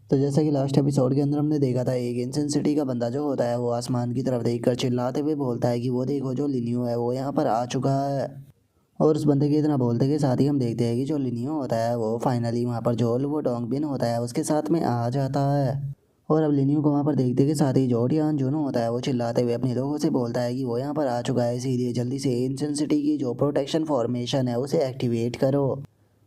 तो जैसा कि लास्ट एपिसोड के अंदर हमने देखा था, एक एंशिएंट सिटी का बंदा जो होता है वो आसमान की तरफ देखकर चिल्लाते हुए बोलता है कि वो देखो, जो लिनियो है वो यहाँ पर आ चुका है। और उस बंदे के इतना बोलते के साथ ही हम देखते हैं कि जो लिनियो होता है वो फाइनली वहाँ पर जो वो डोंगबिन होता है उसके साथ में आ जाता है। और अब लिनियो को वहाँ पर देखते के साथ ही जो टियान जुनो होता है वो चिल्लाते हुए अपने लोगों से बोलता है कि वो यहाँ पर आ चुका है, इसीलिए जल्दी से एंशिएंट सिटी की जो प्रोटेक्शन फॉर्मेशन है उसे एक्टिवेट करो।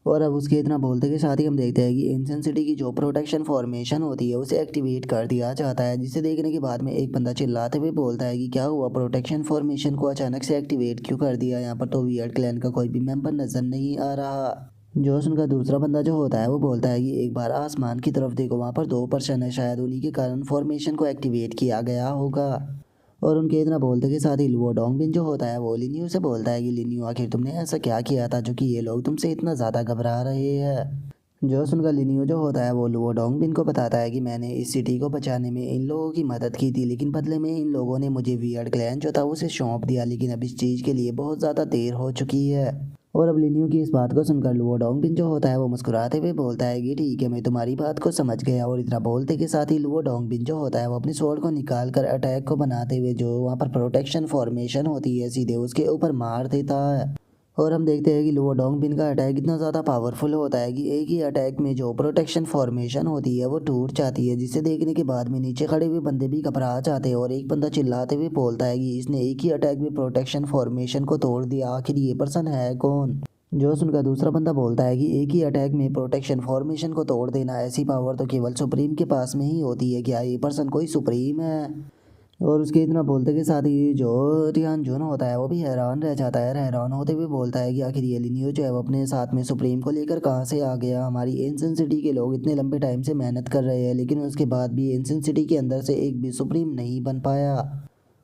और अब उसके इतना बोलते के साथ ही हम देखते हैं कि एंशिएंट सिटी की जो प्रोटेक्शन फॉर्मेशन होती है उसे एक्टिवेट कर दिया जाता है, जिसे देखने के बाद में एक बंदा चिल्लाते हुए बोलता है कि क्या हुआ, प्रोटेक्शन फॉर्मेशन को अचानक से एक्टिवेट क्यों कर दिया, यहाँ पर तो वियर्ड क्लैन का कोई भी मेंबर नजर नहीं आ रहा। जोश उनका दूसरा बंदा जो होता है वो बोलता है कि एक बार आसमान की तरफ देखो, वहाँ पर 2% है, शायद उन्हीं के कारण फॉर्मेशन को एक्टिवेट किया गया होगा। और उनके इतना बोलते के साथ ही लुओ डोंगबिन जो होता है वो लिन्यू से बोलता है कि लिन्यू, आखिर तुमने ऐसा क्या किया था जो कि ये लोग तुमसे इतना ज़्यादा घबरा रहे हैं। जो सुनकर लिन्यू जो होता है वो लुओ डोंगबिन को बताता है कि मैंने इस सिटी को बचाने में इन लोगों की मदद की थी, लेकिन बदले में इन लोगों ने मुझे वियर्ड क्लैन जो था उसे सौंप दिया, लेकिन अब इस चीज़ के लिए बहुत ज़्यादा देर हो चुकी है। और अब लिन्यू की इस बात को सुनकर लुओ डोंगबिन जो होता है वो मुस्कुराते हुए बोलता है कि ठीक है, मैं तुम्हारी बात को समझ गया। और इतना बोलते के साथ ही लुओ डोंगबिन जो होता है वो अपनी स्वॉर्ड को निकाल कर अटैक को बनाते हुए जो वहाँ पर प्रोटेक्शन फॉर्मेशन होती है सीधे उसके ऊपर मार देता है। और हम देखते हैं कि लुओ डोंगबिन का अटैक इतना ज़्यादा पावरफुल होता है कि एक ही अटैक में जो प्रोटेक्शन फॉर्मेशन होती है वो टूट जाती है, जिसे देखने के बाद में नीचे खड़े हुए बंदे भी घबरा जाते हैं। और एक बंदा चिल्लाते हुए बोलता है कि इसने एक ही अटैक में प्रोटेक्शन फॉर्मेशन को तोड़ दिया, आखिर ये पर्सन है कौन। जोश उनका दूसरा बंदा बोलता है कि एक ही अटैक में प्रोटेक्शन फॉर्मेशन को तोड़ देना, ऐसी पावर तो केवल सुप्रीम के पास में ही होती है, क्या ये पर्सन कोई सुप्रीम है। और उसके इतना बोलते के साथ ही जो रियान जुन होता है वो भी हैरान रह जाता है, हैरान होते हुए बोलता है कि आखिर ये लिनियो जो है वो अपने साथ में सुप्रीम को लेकर कहाँ से आ गया। हमारी एंशिएंट सिटी के लोग इतने लंबे टाइम से मेहनत कर रहे हैं, लेकिन उसके बाद भी एंशिएंट सिटी के अंदर से एक भी सुप्रीम नहीं बन पाया।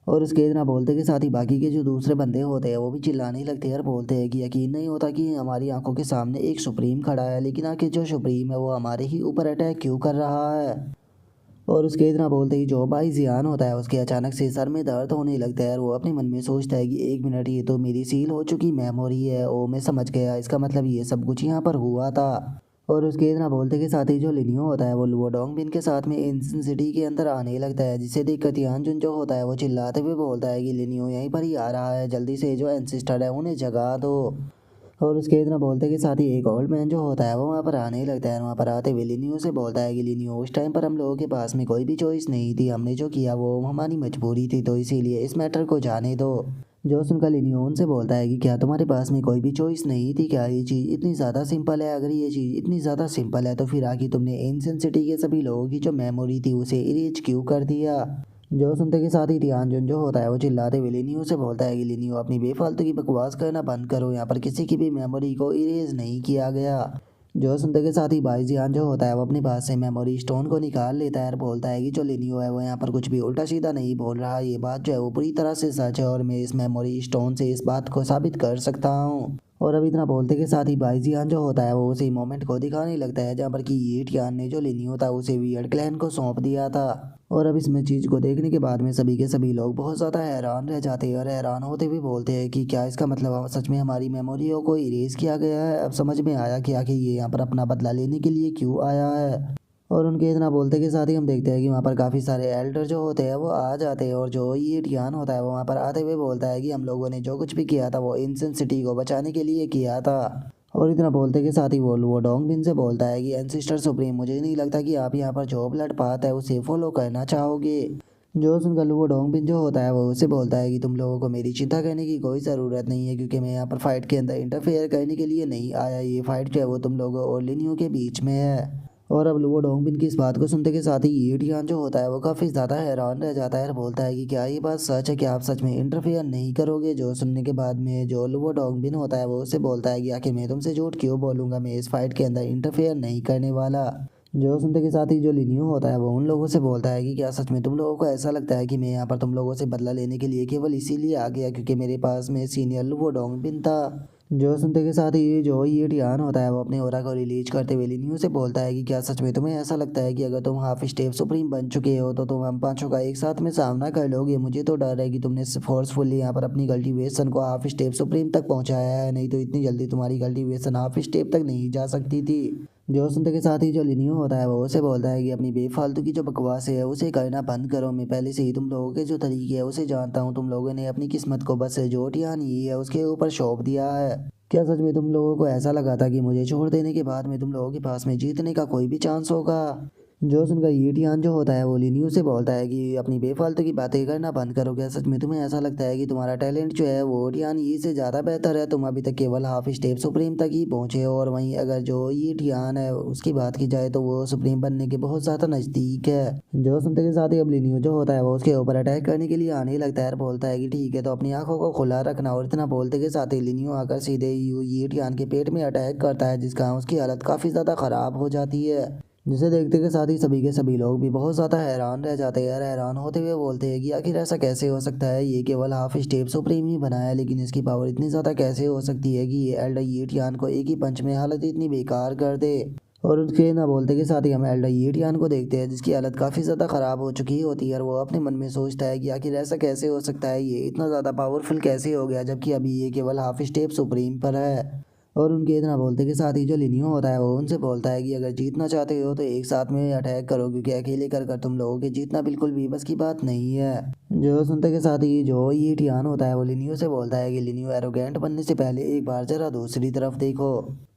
और उसके इतना बोलते के साथ ही बाकी के जो दूसरे बंदे होते हैं वो भी चिल्लाने लगते हैं और बोलते हैं कि यकीन नहीं होता कि हमारी आंखों के सामने एक सुप्रीम खड़ा है, लेकिन आखिर जो सुप्रीम है वो हमारे ही ऊपर अटैक क्यों कर रहा है। और उसके इतना बोलते ही जो भाई जियान होता है उसके अचानक से सर में दर्द होने लगता है और वो अपने मन में सोचता है कि एक मिनट, ये तो मेरी सील हो चुकी मेमोरी है। ओ मैं समझ गया, इसका मतलब ये सब कुछ यहाँ पर हुआ था। और उसके इतना बोलते के साथ ही जो लिनियो होता है वो लुओ डोंगबिन के साथ में एंशिएंट सिटी के अंदर आने लगता है, जिसे देख कर तियानजुन जो होता है वो चिल्लाते हुए बोलता है कि लिनियो यहीं पर ही आ रहा है, जल्दी से जो एंसिस्टर है उन्हें जगा दो। और उसके इतना बोलते के साथ ही एक ओल्ड मैन जो होता है वो वहाँ पर आने लगता है। वहाँ पर आते हुए लिनियो से बोलता है कि लिनियो, उस टाइम पर हम लोगों के पास में कोई भी चॉइस नहीं थी, हमने जो किया वो हमारी मजबूरी थी, तो इसीलिए इस मैटर को जाने दो। जो सुनकर लिनियो उनसे बोलता है कि क्या तुम्हारे पास में कोई भी चॉइस नहीं थी क्या, ये चीज़ इतनी ज़्यादा सिंपल है, अगर ये चीज़ इतनी ज़्यादा सिंपल है तो फिर आगे तुमने एंशिएंट सिटी के सभी लोगों की जो मेमोरी थी उसे इरेज क्यों कर दिया। जो सुनते के साथ ही ध्यान जो होता है वो चिल्लाते हुए लिनियो से बोलता है कि लिनियो, अपनी बेफालतू की बकवास करना बंद करो, यहाँ पर किसी की भी मेमोरी को इरेज नहीं किया गया। जो सुनते के साथ ही भाई जियान जो होता है वो अपने पास से मेमोरी स्टोन को निकाल लेता है और बोलता है कि जो लिनियो है वो यहाँ पर कुछ भी उल्टा सीधा नहीं बोल रहा, ये बात जो है वो पूरी तरह से सच है और मैं इस मेमोरी स्टोन से इस बात को साबित कर सकता हूँ। और अब इतना बोलते के साथ ही भाई जियान जो होता है वो उसी मोमेंट को दिखाने लगता है जहाँ पर कि ये टियान ने जो लिनियो था उसे वियर्ड क्लैन को सौंप दिया था। और अब इसमें चीज़ को देखने के बाद में सभी के सभी लोग बहुत ज़्यादा हैरान रह जाते हैं और हैरान होते हुए बोलते हैं कि क्या इसका मतलब सच में हमारी मेमोरियों को इरेज किया गया है। अब समझ में आया कि आखिर ये यहाँ पर अपना बदला लेने के लिए क्यों आया है। और उनके इतना बोलते के साथ ही हम देखते हैं कि वहाँ पर काफ़ी सारे एल्डर जो होते हैं वो आ जाते हैं और जो ये टियान होता है वो वहाँ पर आते हुए बोलता है कि हम लोगों ने जो कुछ भी किया था वो एंशिएंट सिटी को बचाने के लिए किया था। और इतना बोलते के साथ ही वो डोंगबिन से बोलता है कि एंसिस्टर सुप्रीम, मुझे नहीं लगता कि आप यहाँ पर जो ब्लड पाथ है उसे फॉलो करना चाहोगे। जो सुनकर वो डोंगबिन जो होता है वो उसे बोलता है कि तुम लोगों को मेरी चिंता करने की कोई ज़रूरत नहीं है, क्योंकि मैं यहाँ पर फाइट के अंदर इंटरफेयर करने के लिए नहीं आया, ये फाइट जो है वो तुम लोगों और लिनियो के बीच में है। और अब लुओ डोंगबिन की इस बात को सुनते के साथ ही ये टियान जो होता है वो काफ़ी ज़्यादा हैरान रह जाता है और बोलता है कि क्या ये बात सच है कि आप सच में इंटरफेयर नहीं करोगे। जो सुनने के बाद में जो लुओ डोंगबिन होता है वो उससे बोलता है कि आखिर मैं तुमसे झूठ क्यों बोलूँगा, मैं इस फाइट के अंदर इंटरफेयर नहीं करने वाला। जो सुनते के साथ ही जो लिनियो होता है वो उन लोगों से बोलता है कि क्या सच में तुम लोगों को ऐसा लगता है कि मैं यहाँ पर तुम लोगों से बदला लेने के लिए केवल इसीलिए आ गया क्योंकि मेरे पास में सीनियर लुओ डोंगबिन था। जो सुनते के साथ ही जो ये टियान होता है वो अपने ओरा को रिलीज करते हुए लिनियो से बोलता है कि क्या सच में तुम्हें ऐसा लगता है कि अगर तुम हाफ स्टेप सुप्रीम बन चुके हो तो तुम हम पांचों का एक साथ में सामना कर लोगे। मुझे तो डर है कि तुमने फोर्सफुली यहाँ पर अपनी कल्टीवेशन को हाफ स्टेप सुप्रीम तक पहुँचाया है, नहीं तो इतनी जल्दी तुम्हारी कल्टीवेशन हाफ स्टेप तक नहीं जा सकती थी। जो सुनते के साथ ही जो लिनियो होता है वो उसे बोलता है कि अपनी बेफालतू की जो बकवास है उसे करना बंद करो। मैं पहले से ही तुम लोगों के जो तरीके है उसे जानता हूँ। तुम लोगों ने अपनी किस्मत को बस जो टियान ही है उसके ऊपर सौंप दिया है। क्या सच में तुम लोगों को ऐसा लगा था कि मुझे छोड़ देने के बाद में तुम लोगों के पास में जीतने का कोई भी चांस होगा? जो सुनकर ये टियान जो होता है वो लिनियो से बोलता है कि अपनी बेफालतू की बातें करना बंद करो। क्या सच में तुम्हें ऐसा लगता है कि तुम्हारा टैलेंट जो है वो टियान ये से ज़्यादा बेहतर है? तुम अभी तक केवल हाफ स्टेप सुप्रीम तक ही पहुंचे हो, और वहीं अगर जो ये टियान है उसकी बात की जाए तो वो सुप्रीम बनने के बहुत ज़्यादा नज़दीक है। जो सुनते के साथ ही अब लिनियो जो होता है वो उसके ऊपर अटैक करने के लिए आने लगता है और बोलता है कि ठीक है तो अपनी आंखों को खुला रखना। और इतना बोलते के साथ ही लिनियो आकर सीधे ये टियान के पेट में अटैक करता है, जिसका उसकी हालत काफ़ी ज़्यादा ख़राब हो जाती है। जिसे देखते के साथ ही सभी के सभी लोग भी बहुत ज़्यादा हैरान रह जाते हैं। हैरान होते हुए बोलते हैं कि आखिर ऐसा कैसे हो सकता है? ये केवल हाफ स्टेप सुप्रीम ही बना है, लेकिन इसकी पावर इतनी ज़्यादा कैसे हो सकती है कि ये एल्डर यीटियान को एक ही पंच में हालत इतनी बेकार कर दे? और उसके ना बोलते के साथ ही हम एल्डर यीटियान को देखते हैं जिसकी हालत काफ़ी ज़्यादा ख़राब हो चुकी होती है, और वो अपने मन में सोचता है कि आखिर ऐसा कैसे हो सकता है? ये इतना ज़्यादा पावरफुल कैसे हो गया जबकि अभी ये केवल हाफ स्टेप सुप्रीम पर है? और उनके इतना बोलते के साथ ही जो लिनियो होता है वो उनसे बोलता है कि अगर जीतना चाहते हो तो एक साथ में अटैक करो, क्योंकि अकेले कर कर तुम लोगों के जीतना बिल्कुल भी बस की बात नहीं है। जो सुनते के साथ ही जो ये टियान होता है वो लिनियो से बोलता है कि लिनियो एरोगेंट बनने से पहले एक बार जरा दूसरी तरफ देखो।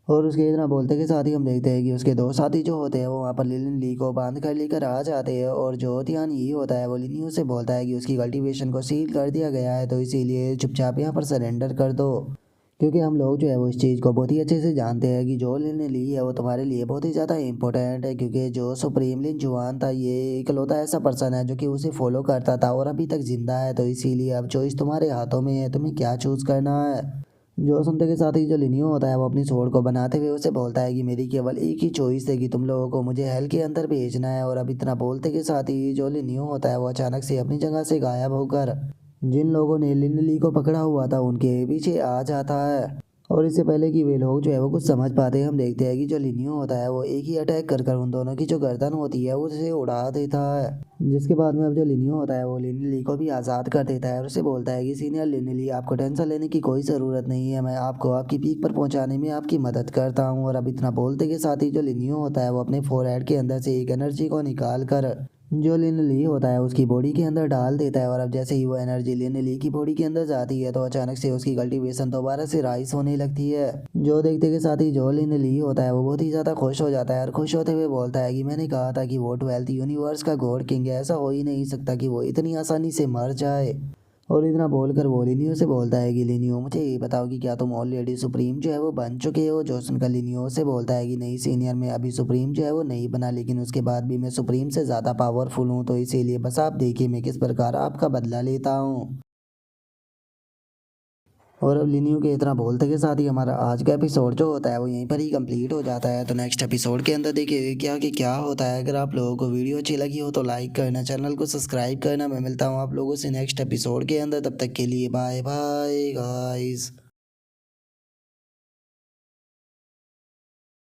और उसके इतना बोलते के साथ ही हम देखते हैं कि उसके दो साथी जो होते हैं वो वहाँ पर लिलिन ली को बांध कर लेकर आ जाते हैं। और जो टियान ये होता है वो लिनियो से बोलता है कि उसकी कल्टीवेशन को सील कर दिया गया है, तो इसीलिए चुपचाप यहाँ पर सरेंडर कर दो, क्योंकि हम लोग जो है वो इस चीज़ को बहुत ही अच्छे से जानते हैं कि जो लिन ली है वो तुम्हारे लिए बहुत ही ज़्यादा इंपॉर्टेंट है। क्योंकि जो सुप्रीम लिन जुआन था ये इकलौता ऐसा पर्सन है जो कि उसे फॉलो करता था और अभी तक जिंदा है, तो इसीलिए अब चॉइस तुम्हारे हाथों में है, तुम्हें क्या चूज़ करना है। जो सुनते के साथ ही जो लिनियो होता है वो अपनी स्वॉर्ड को बनाते हुए उसे बोलता है कि मेरी केवल एक ही चॉइस है कि तुम लोगों को मुझे हेल के अंदर भेजना है। और अब इतना बोलते के साथ ही जो लिनियो होता है वो अचानक से अपनी जगह से गायब होकर जिन लोगों ने लिन ली को पकड़ा हुआ था उनके पीछे आ जाता है। और इससे पहले कि वे लोग जो है वो कुछ समझ पाते हैं हम देखते हैं कि जो लिनियो होता है वो एक ही अटैक कर कर उन दोनों की जो गर्दन होती है उसे उड़ा देता है। जिसके बाद में अब जो लिनियो होता है वो लिनली को भी आज़ाद कर देता है और उसे बोलता है कि सीनियर लिनली आपको टेंशन लेने की कोई ज़रूरत नहीं है, मैं आपको आपकी पीक पर पहुंचाने में आपकी मदद करता हूं। और अब इतना बोलते के साथ ही जो लिनियो होता है वो अपने फोरहेड के अंदर से एक एनर्जी को निकाल कर जो लिन ली होता है उसकी बॉडी के अंदर डाल देता है। और अब जैसे ही वो एनर्जी लिन ली की बॉडी के अंदर जाती है तो अचानक से उसकी कल्टीवेशन दोबारा से राइस होने लगती है। जो देखते के साथ ही जो लिन ली होता है वो बहुत ही ज़्यादा खुश हो जाता है और खुश होते हुए बोलता है कि मैंने कहा था कि वो 12th यूनिवर्स का गॉड किंग है, ऐसा हो ही नहीं सकता कि वो इतनी आसानी से मर जाए। और इतना बोलकर वो लिनियो से बोलता है कि लिनियो मुझे ये बताओ कि क्या तुम ऑलरेडी सुप्रीम जो है वो बन चुके हो? जो सुनकर लिनियो से बोलता है कि नहीं सीनियर, मैं अभी सुप्रीम जो है वो नहीं बना, लेकिन उसके बाद भी मैं सुप्रीम से ज़्यादा पावरफुल हूँ, तो इसीलिए बस आप देखिए मैं किस प्रकार आपका बदला लेता हूँ। और अब लिनियो के इतना बोलते के साथ ही हमारा आज का एपिसोड जो होता है वो यहीं पर ही कंप्लीट हो जाता है। तो नेक्स्ट एपिसोड के अंदर देखिए क्या कि क्या होता है। अगर आप लोगों को वीडियो अच्छी लगी हो तो लाइक करना, चैनल को सब्सक्राइब करना। मैं मिलता हूँ आप लोगों से नेक्स्ट एपिसोड के अंदर, तब तक के लिए बाय बाय गाइस।